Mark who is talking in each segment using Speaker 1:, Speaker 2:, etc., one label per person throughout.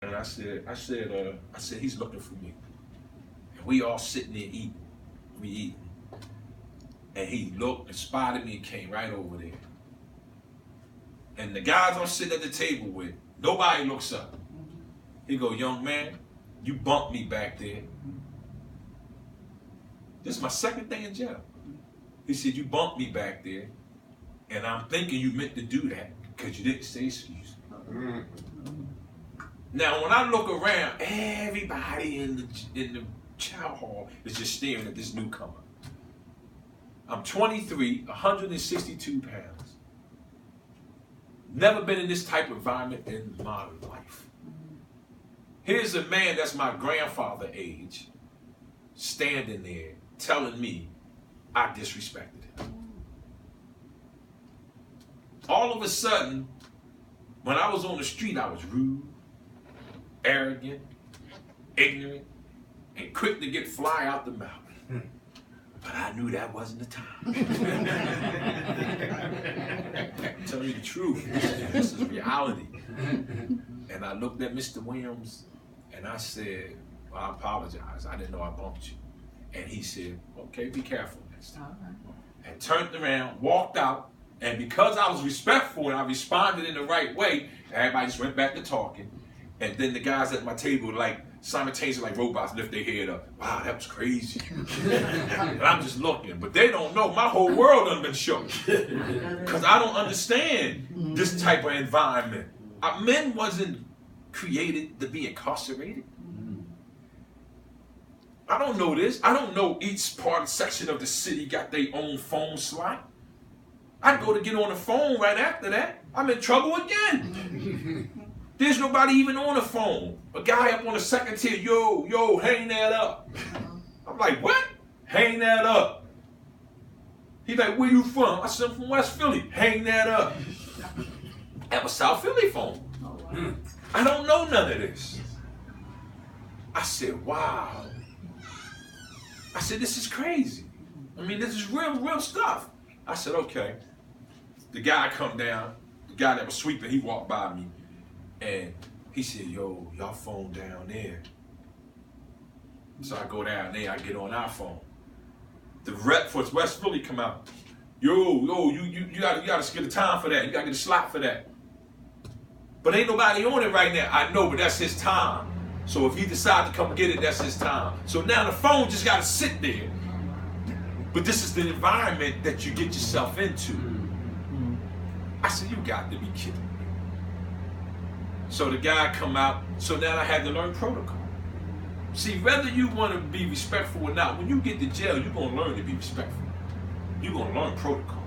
Speaker 1: And I said, he's looking for me. And we all sitting there eating. We eating. And he looked and spotted me and came right over there. And the guys I'm sitting at the table with, nobody looks up. He go, young man, you bumped me back there. This is my second day in jail. He said, you bumped me back there. And I'm thinking you meant to do that because you didn't say excuse me. Now, when I look around, everybody in the chow hall is just staring at this newcomer. I'm 23, 162 pounds. Never been in this type of environment in my life. Here's a man that's my grandfather age, standing there telling me I disrespected him. All of a sudden, when I was on the street, I was rude, arrogant, ignorant, and quick to get fly out the mouth. But I knew that wasn't the time. I'm telling you the truth. This is reality. And I looked at Mr. Williams and I said, well, I apologize. I didn't know I bumped you. And he said, okay, be careful next time. And turned around, walked out, and because I was respectful and I responded in the right way, everybody just went back to talking. And then the guys at my table, like, simultaneously like robots, lift their head up. Wow, that was crazy. And I'm just looking. But they don't know. My whole world done been shook. Because I don't understand this type of environment. Men wasn't created to be incarcerated. I don't know this. I don't know each part section of the city got their own phone slot. I go to get on the phone right after that. I'm in trouble again. There's nobody even on the phone. A guy up on the second tier, yo, hang that up. I'm like, what? Hang that up. He's like, where you from? I said, I'm from West Philly. Hang that up. That was South Philly phone. I don't know none of this. I said, wow. I said, this is crazy. I mean, this is real stuff. I said, okay. The guy come down. The guy that was sweeping, he walked by me. And he said, yo, y'all phone down there. So I go down there, I get on our phone. The rep for West Philly come out. Yo, you gotta get a time for that. You gotta get a slot for that. But ain't nobody on it right now. I know, but that's his time. So if he decides to come get it, that's his time. So now the phone just gotta sit there. But this is the environment that you get yourself into. I said, you got to be kidding me. So the guy come out, so now I had to learn protocol. See, whether you want to be respectful or not, when you get to jail, you're going to learn to be respectful. You're going to learn protocol.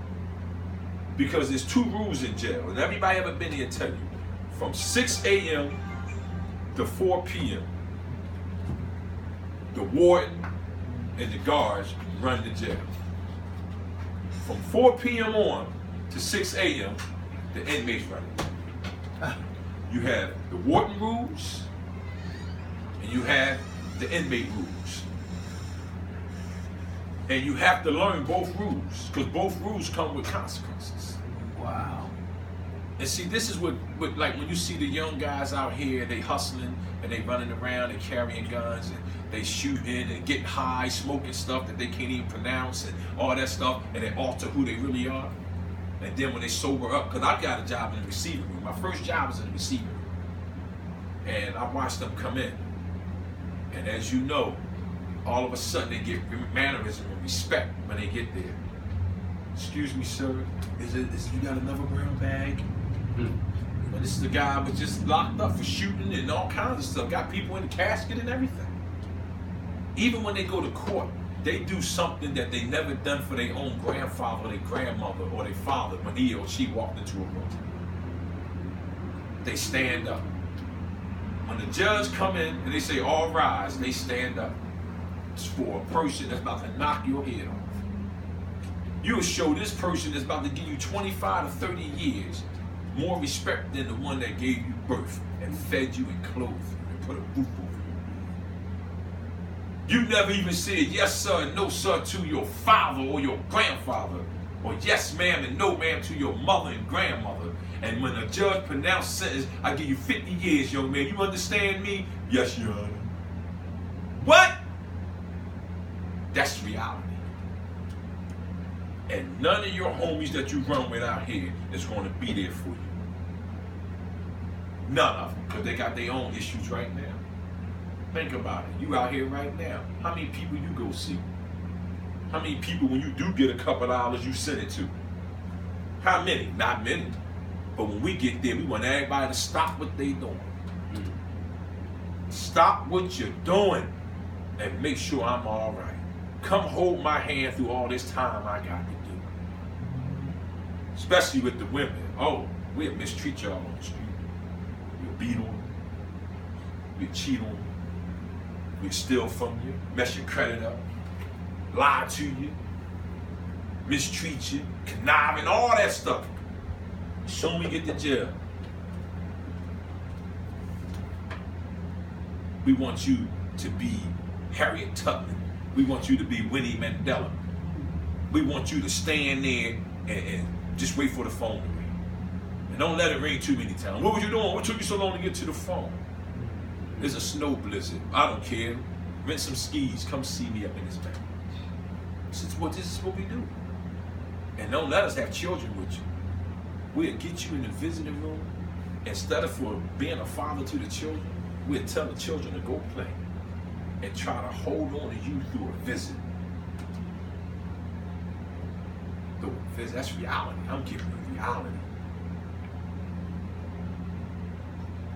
Speaker 1: Because there's 2 rules in jail, and everybody ever been here tell you, from 6 a.m. to 4 p.m., the warden and the guards run the jail. From 4 p.m. on to 6 a.m., the inmates run it. You have the warden rules, and you have the inmate rules. And you have to learn both rules, because both rules come with consequences.
Speaker 2: Wow.
Speaker 1: And see, this is what like when you see the young guys out here, they hustling, and they running around, and carrying guns, and they shooting, and getting high, smoking stuff that they can't even pronounce, and all that stuff, and they alter who they really are. And then when they sober up, because I got a job in the receiving room. My first job was in the receiving room. And I watched them come in. And as you know, all of a sudden they get mannerism and respect when they get there. Excuse me, sir, you got another brown bag? But this is the guy was just locked up for shooting and all kinds of stuff. Got people in the casket and everything. Even when they go to court, they do something that they never done for their own grandfather or their grandmother or their father when he or she walked into a room. They stand up. When the judge come in and they say, all rise, they stand up. It's for a person that's about to knock your head off. You'll show this person that's about to give you 25 to 30 years more respect than the one that gave you birth and fed you and clothed you and put a roof over you. You never even said yes sir and no sir to your father or your grandfather, or yes ma'am and no ma'am to your mother and grandmother. And when a judge pronounced sentence, I give you 50 years, young man. You understand me? Yes, Your Honor. What? That's reality. And none of your homies that you run with out here is going to be there for you. None of them, because they got their own issues right now. Think about it. You out here right now. How many people you go see? How many people, when you do get a couple dollars, you send it to? How many? Not many. But when we get there, we want everybody to stop what they doing. Stop what you're doing and make sure I'm all right. Come hold my hand through all this time I got to do. Especially with the women. Oh, we'll mistreat y'all on the street. We'll beat on you. We'll cheat on you. We'll steal from you. Mess your credit up. Lie to you. Mistreat you. Conniving, all that stuff. Soon we get to jail. We want you to be Harriet Tubman. We want you to be Winnie Mandela. We want you to stand there and just wait for the phone to ring. And don't let it ring too many times. What were you doing? What took you so long to get to the phone? There's a snow blizzard. I don't care. Rent some skis. Come see me up in this bank. This is what we do. And don't let us have children with you. We'll get you in the visiting room. Instead of for being a father to the children, we'll tell the children to go play and try to hold on to you through a visit. Through a visit. That's reality. I'm giving you reality.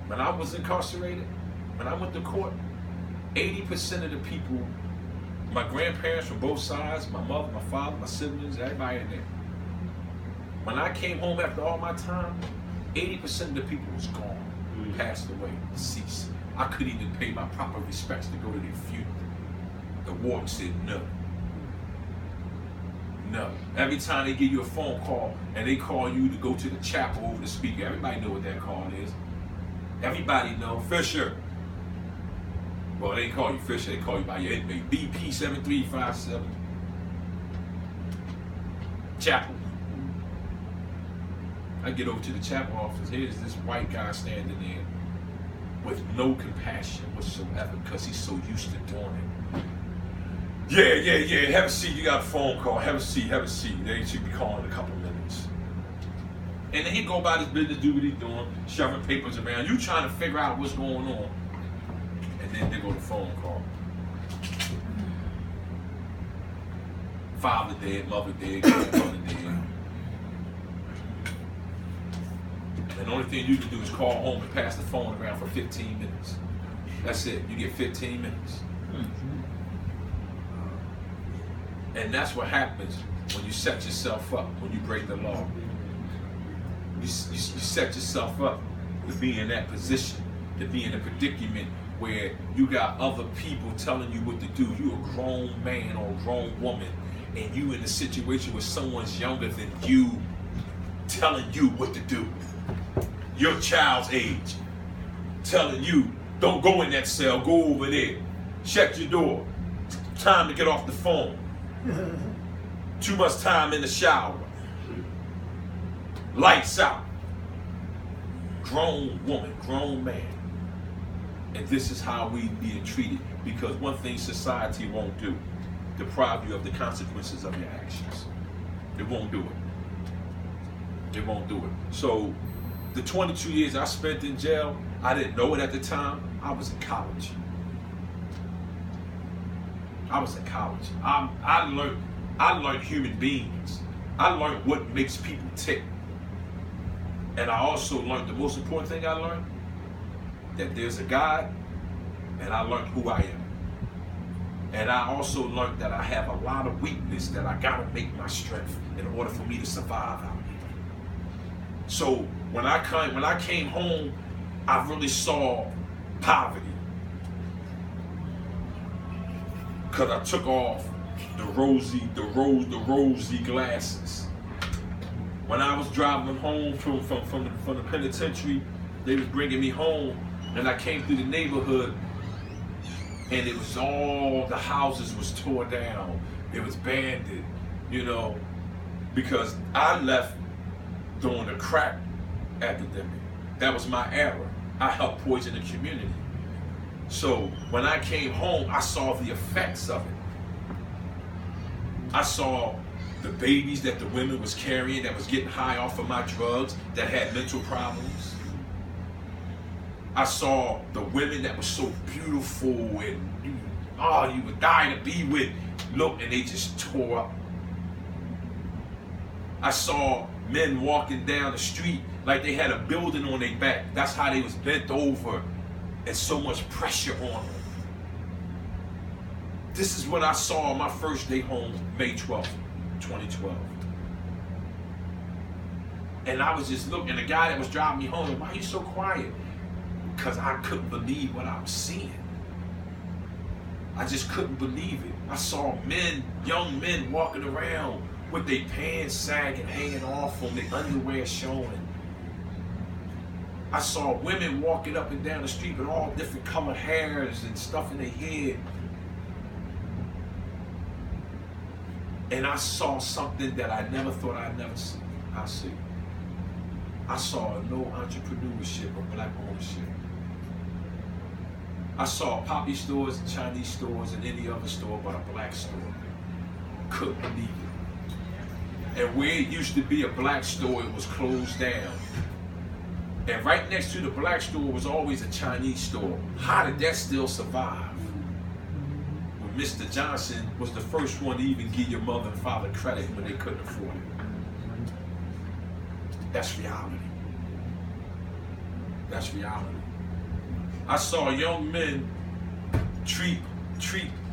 Speaker 1: When I was incarcerated, when I went to court, 80% of the people, my grandparents from both sides, my mother, my father, my siblings, everybody in there. When I came home after all my time, 80% of the people was gone, passed away, deceased. I couldn't even pay my proper respects to go to their funeral. The warden said no. No. Every time they give you a phone call and they call you to go to the chapel over the speaker, everybody know what that call is. Everybody know. Fisher. Well, they call you Fisher, they call you by your inmate. BP 7357. Chapel. I get over to the chapel office. Here's this white guy standing there with no compassion whatsoever because he's so used to doing it. Yeah. Have a seat. You got a phone call. Have a seat. They should be calling in a couple minutes. And then he go about his business, do what he's doing, shoving papers around. You trying to figure out what's going on. And then they go to phone call. Father dead, mother dead, grandmother dead. And the only thing you can do is call home and pass the phone around for 15 minutes. That's it. You get 15 minutes. And that's what happens when you set yourself up, when you break the law. You set yourself up to be in that position, to be in a predicament where you got other people telling you what to do. You a grown man or a grown woman, and you in a situation where someone's younger than you telling you what to do. Your child's age, telling you, don't go in that cell, go over there. Check your door. Time to get off the phone. Too much time in the shower. Lights out. Grown woman, grown man. And this is how we being treated. Because one thing society won't do, deprive you of the consequences of your actions. It won't do it. It won't do it. So the 22 years I spent in jail, I didn't know it at the time. I was in college. I learned human beings. I learned what makes people tick. And I also learned the most important thing I learned, that there's a God, and I learned who I am. And I also learned that I have a lot of weakness that I gotta make my strength in order for me to survive out here. So when I came home, I really saw poverty. Cause I took off the rosy glasses. When I was driving home from the penitentiary, they was bringing me home, and I came through the neighborhood, and it was all, the houses was torn down. It was abandoned, because I left during the crack epidemic. That was my era. I helped poison the community. So when I came home, I saw the effects of it. I saw the babies that the women was carrying that was getting high off of my drugs, that had mental problems. I saw the women that were so beautiful and you would die to be with. Look, and they just tore up. I saw men walking down the street like they had a building on their back. That's how they was bent over and so much pressure on them. This is what I saw on my first day home, May 12th, 2012. And I was just looking, the guy that was driving me home, why are you so quiet? Because I couldn't believe what I was seeing. I just couldn't believe it. I saw men, young men walking around with their pants sagging, hanging off them, their underwear showing. I saw women walking up and down the street with all different colored hairs and stuff in their head. And I saw something that I never thought I'd never see. I saw no entrepreneurship or black ownership. I saw poppy stores and Chinese stores and any other store but a black store. Couldn't believe it. And where it used to be a black store, it was closed down. And right next to the black store was always a Chinese store. How did that still survive? Well, Mr. Johnson was the first one to even give your mother and father credit when they couldn't afford it. That's reality. That's reality. I saw young men treat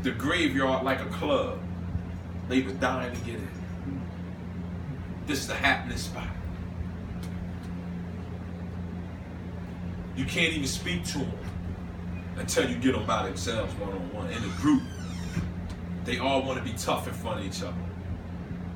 Speaker 1: the graveyard like a club. They were dying to get in. This is the happening spot. You can't even speak to them until you get them by themselves one-on-one. In a group, they all want to be tough in front of each other.